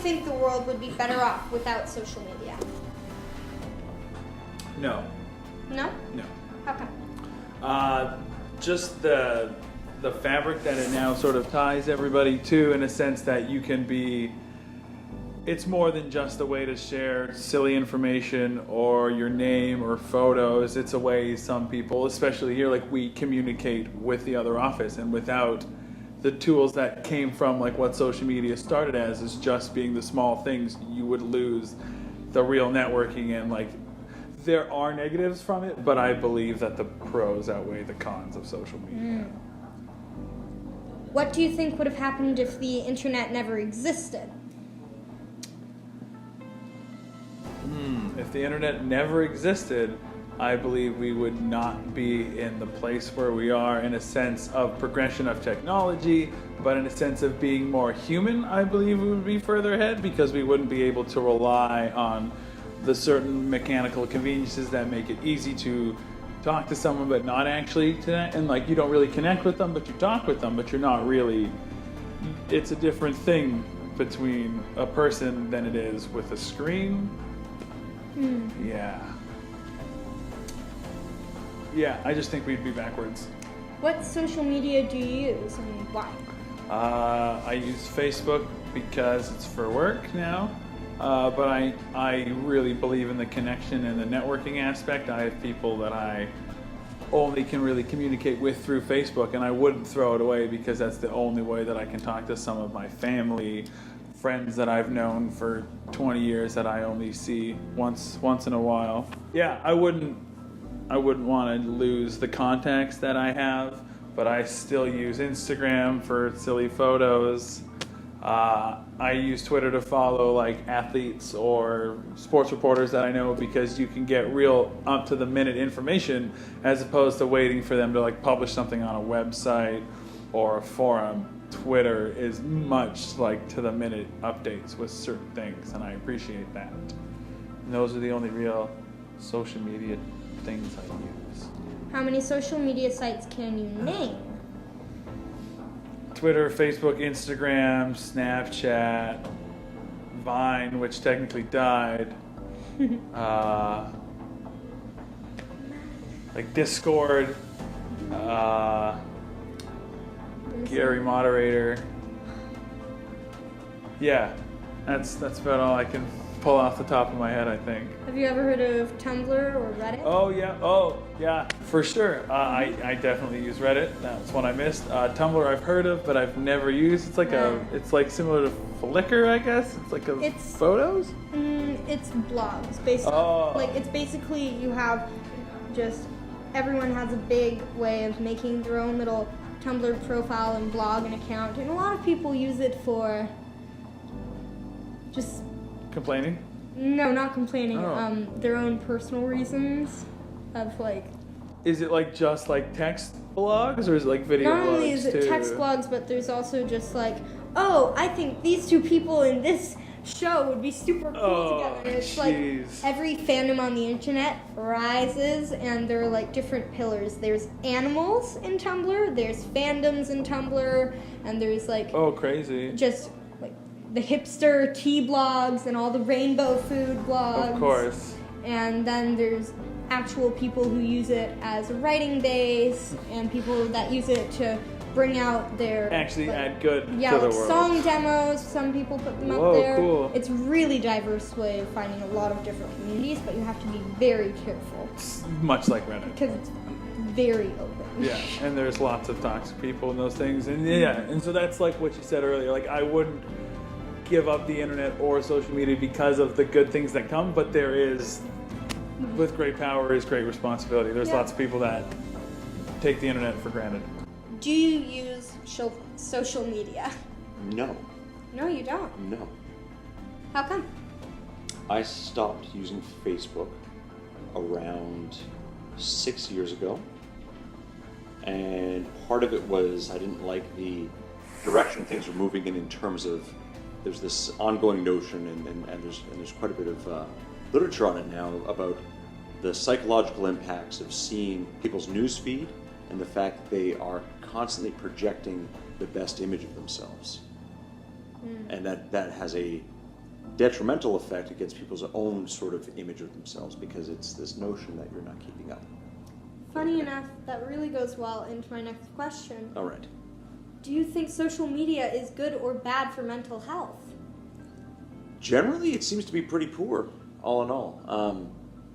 think the world would be better off without social media? No. No? No. How come? Just the fabric that it now sort of ties everybody to, in a sense that you can be, it's more than just a way to share silly information or your name or photos. It's a way some people, especially here, like we communicate with the other office, and without the tools that came from like what social media started as, is just being the small things, you would lose the real networking. And like there are negatives from it, but I believe that the pros outweigh the cons of social media. What do you think would have happened if the internet never existed? If the internet never existed, I believe we would not be in the place where we are, in a sense of progression of technology, but in a sense of being more human. I believe we would be further ahead, because we wouldn't be able to rely on the certain mechanical conveniences that make it easy to talk to someone but not actually connect, and like you don't really connect with them but you talk with them, but you're not really, it's a different thing between a person than it is with a screen. Yeah, I just think we'd be backwards. What social media do you use and why? I use Facebook because it's for work now, but I really believe in the connection and the networking aspect. I have people that I only can really communicate with through Facebook, and I wouldn't throw it away, because that's the only way that I can talk to some of my family, friends that I've known for 20 years that I only see once in a while. Yeah, I wouldn't want to lose the contacts that I have, but I still use Instagram for silly photos. I use Twitter to follow like athletes or sports reporters that I know, because you can get real up to the minute information, as opposed to waiting for them to like publish something on a website or a forum. Twitter is much like to the minute updates with certain things, and I appreciate that. And those are the only real social media things I use. How many social media sites can you name? Twitter, Facebook, Instagram, Snapchat, Vine, which technically died, like Discord, Gary Moderator. Yeah, that's about all I can pull off the top of my head, I think. Have you ever heard of Tumblr or Reddit? Oh yeah, for sure. I definitely use Reddit. That's one I missed. Tumblr I've heard of, but I've never used. It's like it's like similar to Flickr, I guess. It's like photos. It's blogs, basically. Like it's basically you have just everyone has a big way of making their own little Tumblr profile and blog and account, and a lot of people use it for just complaining. No, not complaining. Their own personal reasons of like. Is it like just like text blogs, or is it like video blogs? Not only is it text blogs, but there's also just like, oh, I think these two people in this show would be super cool together. And it's like every fandom on the internet rises, and there are like different pillars. There's animals in Tumblr, there's fandoms in Tumblr, and there's like crazy. Just the hipster tea blogs and all the rainbow food blogs. Of course. And then there's actual people who use it as a writing base, and people that use it to bring out their add good to the world. Song demos. Some people put them up there. Cool. It's really diverse way of finding a lot of different communities, but you have to be very careful. It's much like Reddit. Because it's very open. Yeah, and there's lots of toxic people and those things, and so that's like what you said earlier. Like I wouldn't give up the internet or social media because of the good things that come, but there is, with great power is great responsibility. There's lots of people that take the internet for granted. Do you use social media? No. No, you don't? No. How come? I stopped using Facebook around 6 years ago, and part of it was I didn't like the direction things were moving in terms of there's this ongoing notion, and there's quite a bit of literature on it now about the psychological impacts of seeing people's news feed and the fact that they are constantly projecting the best image of themselves. And that has a detrimental effect against people's own sort of image of themselves, because it's this notion that you're not keeping up. Funny enough, that really goes well into my next question. All right. Do you think social media is good or bad for mental health? Generally, it seems to be pretty poor, all in all.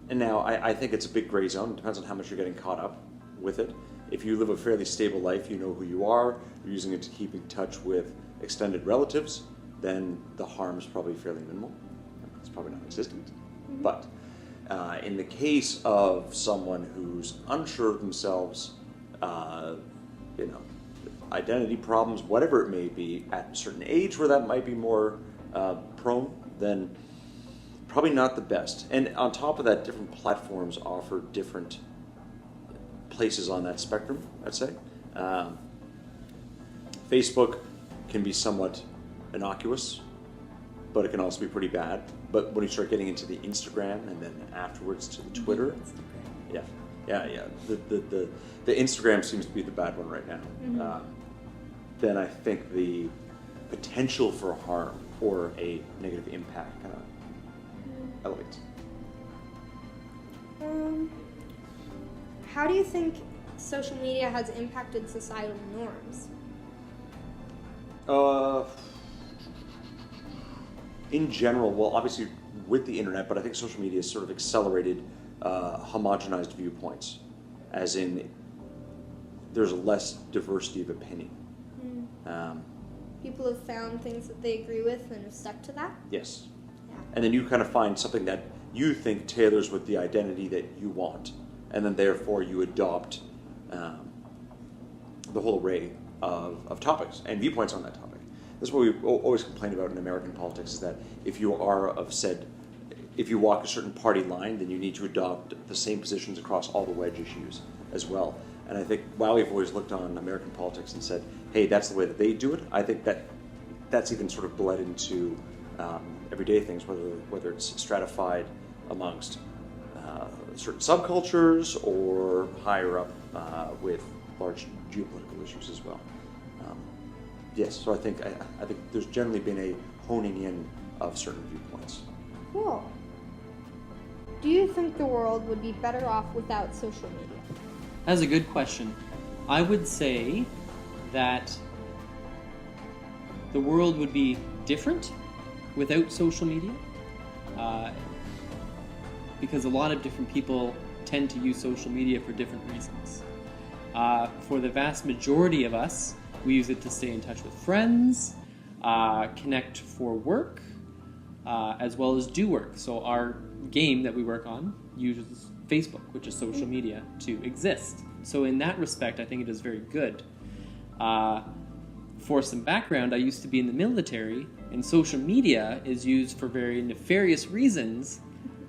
And now, I think it's a big gray zone. It depends on how much you're getting caught up with it. If you live a fairly stable life, you know who you are, you're using it to keep in touch with extended relatives, then the harm is probably fairly minimal. It's probably non-existent. Mm-hmm. But in the case of someone who's unsure of themselves, identity problems, whatever it may be, at a certain age where that might be more prone, then probably not the best. And on top of that, different platforms offer different places on that spectrum, I'd say. Facebook can be somewhat innocuous, but it can also be pretty bad. But when you start getting into the Instagram and then afterwards to the Twitter, yeah. The Instagram seems to be the bad one right now. Mm-hmm. Then I think the potential for harm or a negative impact kind of elevates. How do you think social media has impacted societal norms? In general, well, obviously with the internet, but I think social media has sort of accelerated homogenized viewpoints, as in there's less diversity of opinion. People have found things that they agree with and have stuck to that? Yes. Yeah. And then you kind of find something that you think tailors with the identity that you want, and then therefore you adopt the whole array of topics and viewpoints on that topic. This is what we always complain about in American politics, is that if you walk a certain party line, then you need to adopt the same positions across all the wedge issues as well. And I think while we've always looked on American politics and said, hey, that's the way that they do it, I think that's even sort of bled into everyday things, whether it's stratified amongst certain subcultures or higher up with large geopolitical issues as well. Yes, so I think there's generally been a honing in of certain viewpoints. Cool. Do you think the world would be better off without social media? That's a good question. I would say that the world would be different without social media, because a lot of different people tend to use social media for different reasons. For the vast majority of us, we use it to stay in touch with friends, connect for work, as well as do work. So our game that we work on uses Facebook, which is social media, to exist. So in that respect, I think it is very good. For some background, I used to be in the military, and social media is used for very nefarious reasons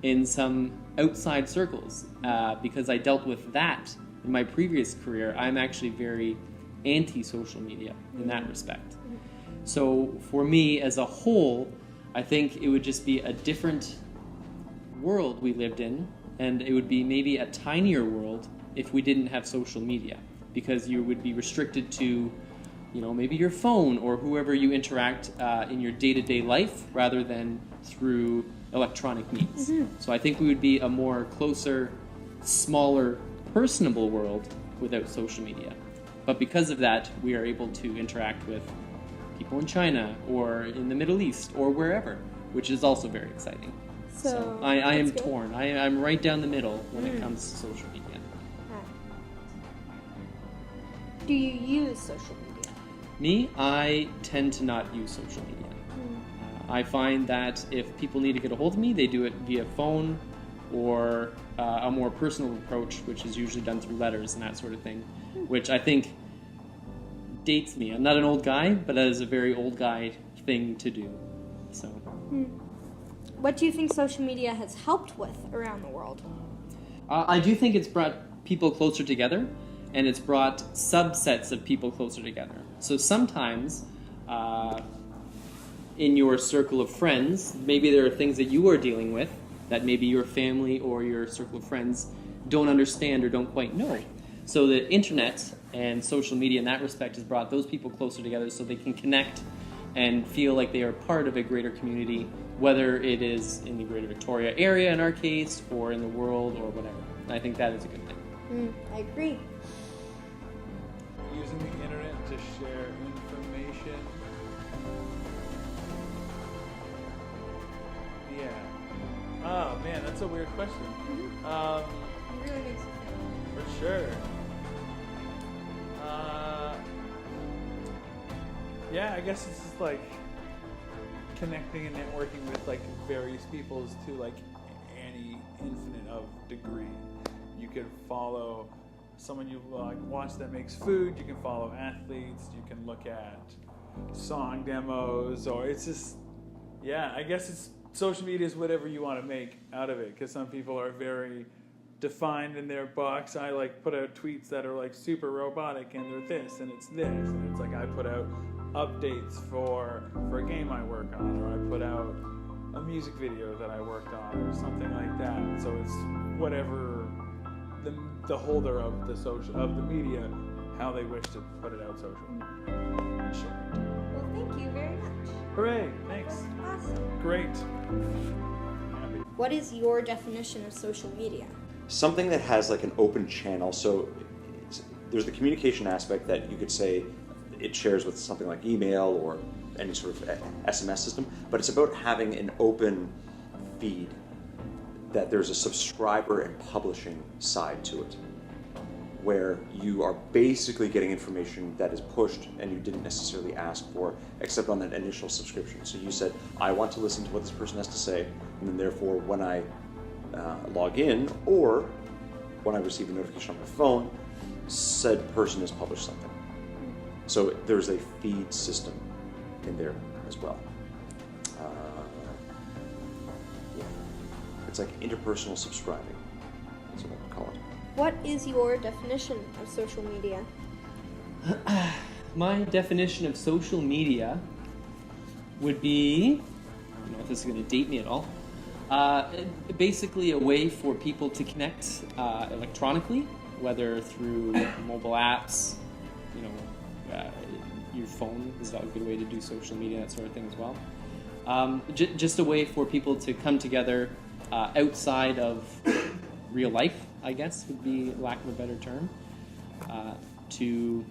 in some outside circles. Because I dealt with that in my previous career, I'm actually very anti-social media in that respect. So for me as a whole, I think it would just be a different world we lived in, and it would be maybe a tinier world if we didn't have social media, because you would be restricted to, maybe your phone or whoever you interact in your day-to-day life rather than through electronic means. Mm-hmm. So I think we would be a more closer, smaller, personable world without social media. But because of that, we are able to interact with people in China or in the Middle East or wherever, which is also very exciting. So I am good. Torn. I'm right down the middle when it comes to social media. Do you use social media? Me, I tend to not use social media. I find that if people need to get a hold of me, they do it via phone or a more personal approach, which is usually done through letters and that sort of thing, which I think dates me. I'm not an old guy, but that is a very old guy thing to do. So. What do you think social media has helped with around the world? I do think it's brought people closer together, and it's brought subsets of people closer together. So sometimes in your circle of friends, maybe there are things that you are dealing with that maybe your family or your circle of friends don't understand or don't quite know. So the internet and social media in that respect has brought those people closer together so they can connect and feel like they are part of a greater community, whether it is in the Greater Victoria area in our case, or in the world, or whatever. I think that is a good thing. I agree. Using the internet to share information. Yeah. Oh man, that's a weird question. It really makes you think. For sure. Yeah, I guess it's just like connecting and networking with like various peoples to like any infinite of degree. You could follow someone you like watch that makes food. You can follow athletes. You can look at song demos, or it's just, yeah. I guess it's social media is whatever you want to make out of it. Because some people are very defined in their box. I like put out tweets that are like super robotic, and they're this, and it's this, and it's like I put out updates for a game I work on, or I put out a music video that I worked on, or something like that. So it's whatever the holder of the media, how they wish to put it out socially. Sure. Well, thank you very much. Hooray! Thanks. Awesome. Great. Happy. What is your definition of social media? Something that has like an open channel. So there's the communication aspect that you could say it shares with something like email or any sort of SMS system, but it's about having an open feed, that there's a subscriber and publishing side to it, where you are basically getting information that is pushed and you didn't necessarily ask for, except on that initial subscription. So you said, I want to listen to what this person has to say, and then therefore when I log in, or when I receive a notification on my phone, said person has published something. So there's a feed system in there as well. Yeah. It's like interpersonal subscribing. That's what I would call it. What is your definition of social media? My definition of social media would be, I don't know if this is going to date me at all, basically a way for people to connect electronically, whether through mobile apps, your phone is a good way to do social media, that sort of thing as well. Just a way for people to come together outside of real life, I guess would be lack of a better term, to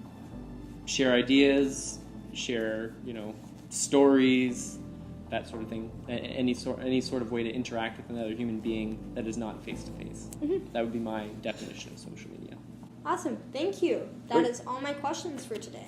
share ideas, share stories, that sort of thing. Any sort of way to interact with another human being that is not face to face. That would be my definition of social media. Awesome. Thank you. That Great. is all my questions for today.